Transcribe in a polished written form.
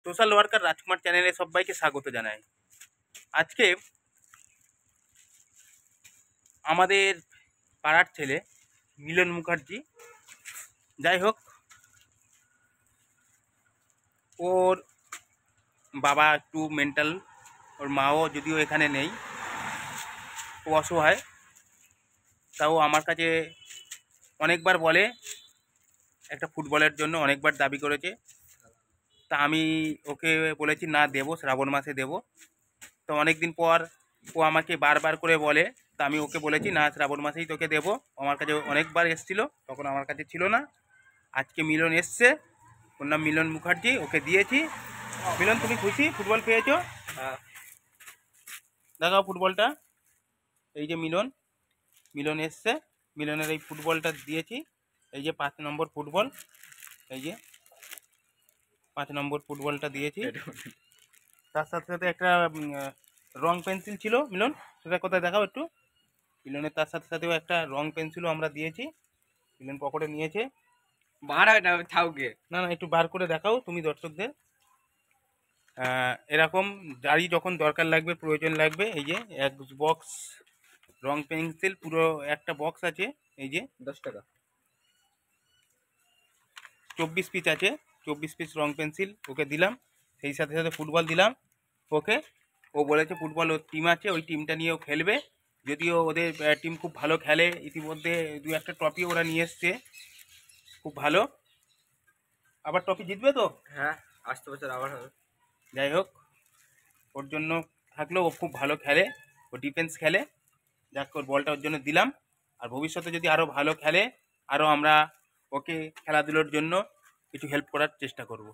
Social worker রাজকুমার চ্যানেলে সবাইকে স্বাগত জানাই। আজকে আমাদের পাড়ার ছেলে মিলন মুখার্জি, যাই হোক, ওর বাবা একটু মেন্টাল, ওর মাও যদিও এখানে নেই, ও অসহায়। তাও আমার কাছে অনেকবার বলে, একটা ফুটবলের জন্য অনেকবার দাবি করেছে। তা আমি ওকে বলেছি না, দেবো, শ্রাবণ মাসে দেবো। তো অনেক দিন পর ও আমাকে বারবার করে বলে, তা আমি ওকে বলেছি না, শ্রাবণ মাসেই তোকে দেবো। আমার কাছে অনেকবার এসছিল, তখন আমার কাছে ছিল না। আজকে মিলন এসছে, ওর নাম মিলন মুখার্জি, ওকে দিয়েছি। মিলন, তুমি খুশি ফুটবল পেয়েছো? দেখাও ফুটবলটা। এই যে মিলন, মিলন এসছে, মিলনের এই ফুটবলটা দিয়েছি। এই যে 5 নম্বর ফুটবল, এই যে 5 নম্বর ফুটবলটা দিয়েছি। তার সাথে সাথে একটা রং পেন্সিল ছিল মিলন, সেটা কোথায় দেখাও একটু। মিলনের তার সাথে সাথেও একটা রং পেন্সিলও আমরা দিয়েছি। মিলন পকেটে নিয়েছে। বার হয় না ছাউকে। না না, একটু বার করে দেখাও তুমি দর্শকদের। এরকম যারই যখন দরকার লাগবে, প্রয়োজন লাগবে, এই যে এক বক্স রং পেন্সিল, পুরো একটা বক্স আছে। এই যে 10 টাকা 24 পিস আছে, 24 পিস রং পেন্সিল ওকে দিলাম। সেই সাথে সাথে ফুটবল দিলাম ওকে। ও বলেছে ফুটবল ওর টিম আছে, ওই টিমটা নিয়েও খেলবে। যদিও ওদের টিম খুব ভালো খেলে, ইতিমধ্যে 2-1টা ট্রফি ওরা নিয়ে এসছে, খুব ভালো। আবার ট্রফি জিতবে তো? হ্যাঁ, আসতে বছর আবার হবে। যাই হোক, ওর জন্য থাকলেও ও খুব ভালো খেলে, ও ডিফেন্স খেলে। যাক, ওর বলটা ওর জন্য দিলাম। আর ভবিষ্যতে যদি আরও ভালো খেলে, আরও আমরা ওকে খেলাধুলোর জন্য কিছু হেল্প করার চেষ্টা করব।